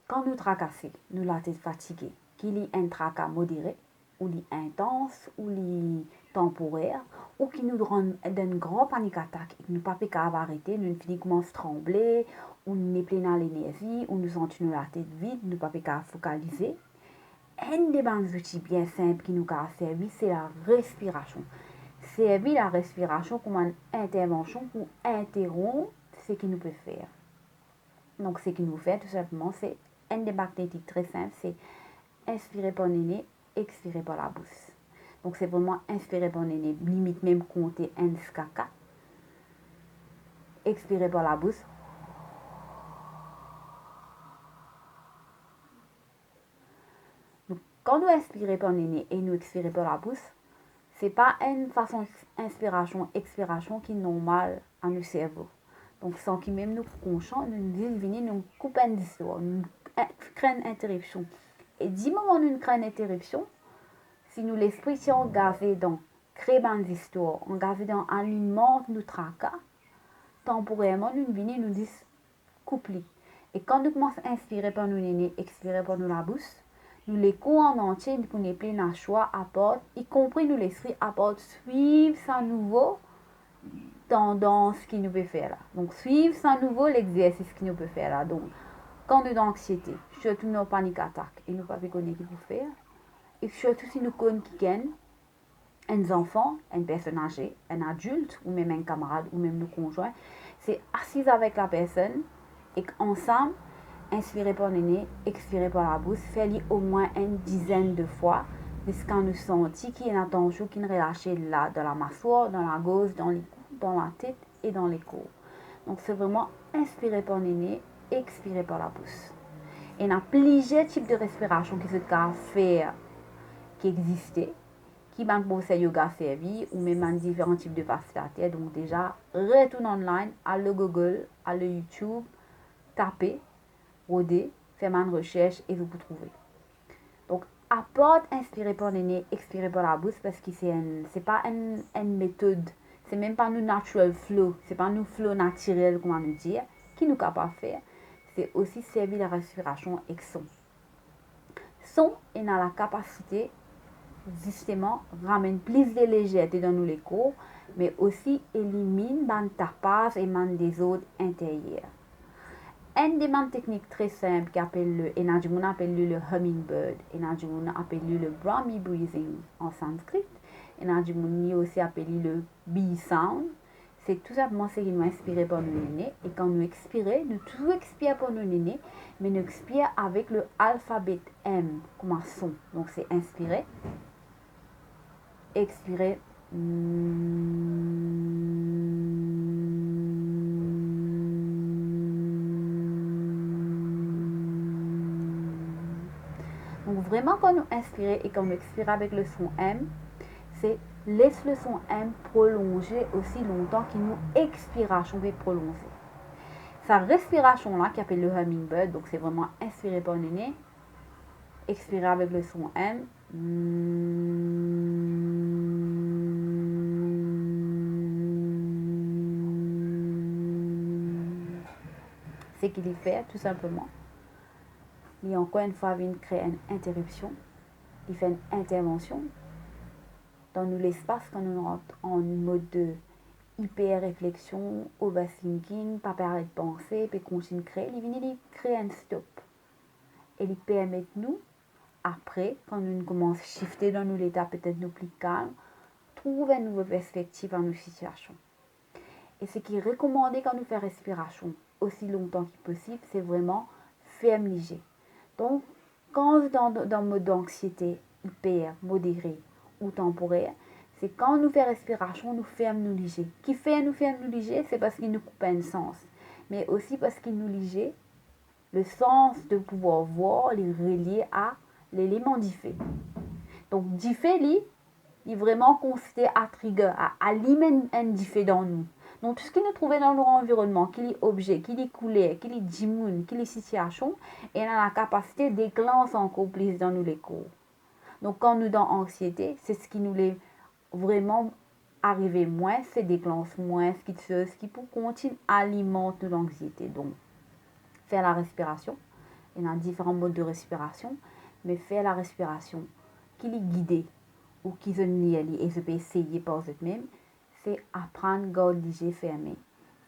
quand nous tracassons, nous la tête fatiguée, qu'il y ait un tracas modéré, ou li intense, ou li temporaire, ou qui nous donne une grande panique attaque, et que nous ne pouvons pas arrêter, nous finissons commence à trembler, ou nous sommes plein d'énergie, ou nous sentons la tête vide, nous ne pouvons pas focaliser. Un des outils bien simples qui nous a servi, c'est la respiration. Servir la respiration comme une intervention pour interrompre ce qu'il nous peut faire. Donc, ce qu'il nous fait, tout simplement, c'est une des techniques très simple, c'est inspirer par le nez, expirer par la bouche. Donc, c'est vraiment inspirer par le nez, limite même compter 1 jusqu'à 4. Expirer par la bouche. Donc, quand nous inspirons par le nez et nous expirons par la bouche, ce n'est pas une façon inspiration-expiration qui est normale à nos cerveaux. Donc, sans qui même nous conscients, nous disons, nous coupons une histoire, nous créons une interruption. Et du moment où nous créons une interruption, si nous l'esprit si engagé dans créer une histoire, engagé dans alignement nous tracas, temporairement nous venons nous disons couple. Et quand nous commençons à inspirer par nos nez, expirer par nous la bouche, nous les cours en entier pour nous plein à choix apporte, y compris nous l'esprit apporte suivre sa nouveau tendance qui nous peut faire là. Donc suivre sa nouveau l'exercice qui nous peut faire là. Donc quand nous avons anxiété, surtout nos panique attaque et nous pas connaître qui pour faire. Et surtout si nous connaissons quelqu'un, un enfant, une personne âgée, un adulte, ou même un camarade, ou même nos conjoints, c'est assis avec la personne et qu'ensemble, inspirer par le nez, expirer par la bouche, faire au moins une dizaine de fois, jusqu'à nous sentir qu'il y a une attention qui nous relâche là, dans la mâchoire, dans la gorge, dans la tête et dans les côtes. Donc c'est vraiment inspirer par le nez, expirer par la bouche. Et il y a plusieurs types de respiration qui se peuvent faire, qui existent, qui m'a conseillé yoga servi ou même différents types de facilitateurs. Donc déjà, retourne online, à le Google, à le YouTube, tapez, rodez, faites une recherche et vous pouvez trouver. Donc, apporte, inspirer par le nez, expirer par la bouche parce que c'est pas une méthode, c'est même pas nous natural flow, c'est pas nous flow naturel, comment nous dire, qui nous capable de faire. C'est aussi servir la respiration avec son. Son est dans la capacité justement ramène plus de légèreté dans nous les cours, mais aussi élimine le tapage et le désordre intérieur. Une des techniques très simples qui appelle le hummingbird, et appelle le Brahmi breathing en sanskrit, et aussi appelle le bee sound. C'est tout simplement ce qui nous inspire par nos nez. Et quand nous expirons, nous tout expirons par nos nez, mais nous expirons avec le alphabet M comme un son. Donc c'est inspirer, expirer. Donc vraiment quand nous inspirons et quand nous expirons avec le son M, c'est laisse le son M prolonger aussi longtemps que nous expiration va prolonger. Sa respiration là qui appelle le hummingbird, donc c'est vraiment inspirer par le nez, expirer avec le son M. C'est qu'il y fait tout simplement. Il encore une fois vient créer une interruption, il fait une intervention dans l'espace quand nous rentrons en mode de hyper-réflexion, overthinking, pas parler de penser, puis continuer de créer, il vient créer un stop. Et il permet nous, après, quand nous commençons à shifter dans l'état peut-être nous plus calme, trouver une nouvelle perspective à nos situations. Et ce qui est recommandé quand nous faisons respiration aussi longtemps que possible, c'est vraiment faire léger. Donc, quand dans le mode d'anxiété hyper, modéré ou temporaire, c'est quand nous faisons respiration, nous fermons nous léger. Qui fait nous ferme nous léger, c'est parce qu'il nous coupe un sens. Mais aussi parce qu'il nous léger, le sens de pouvoir voir les relié à l'élément d'effet. Donc, d'effet, il est vraiment considéré à trigger, à alimenter un d'effet dans nous. Donc, tout ce qui nous trouve dans notre environnement, qu'il est objet, qu'il est couleur, qu'il est dimoun, qu'il est situation, et on a la capacité de déclencher encore plus dans nous les cours. Donc, quand nous dans anxiété, c'est ce qui nous est vraiment arrivé moins, c'est déclenche moins, ce qui pour continuer à alimenter l'anxiété. Donc, faire la respiration, Il y a différents modes de respiration, mais faire la respiration qui est guidée ou qui se nie et se peut essayer par eux-mêmes, c'est apprendre à garder les yeux fermés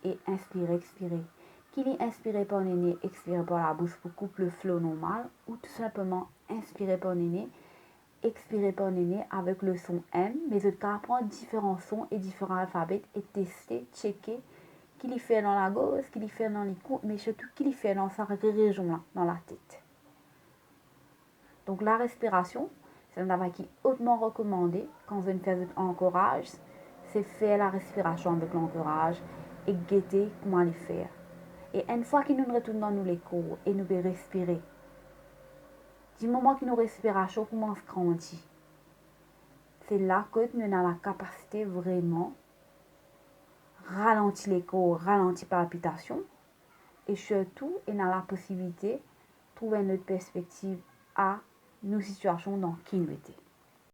et inspirer, expirer. Qui est inspiré par le nez, expirer par la bouche pour couper le flot normal, ou tout simplement inspirer par le nez, expirer par le nez avec le son M, mais vous pouvez apprendre différents sons et différents alphabets et tester, checker qu'il y fait dans la gauche, qu'il y fait dans les coups, mais surtout qu'il y fait dans sa région-là, dans la tête. Donc la respiration, c'est un travail qui est hautement recommandé quand vous faites votre encourage, c'est faire la respiration avec l'encourage et guetter comment les faire. Et une fois que nous retournons dans les cours et nous respirer, du moment que nos respirations commencent à grandir, c'est là que nous avons la capacité vraiment ralentir les cours, ralentir la palpitation et surtout, on a la possibilité de trouver une autre perspective à nos situations dans qui nous étions.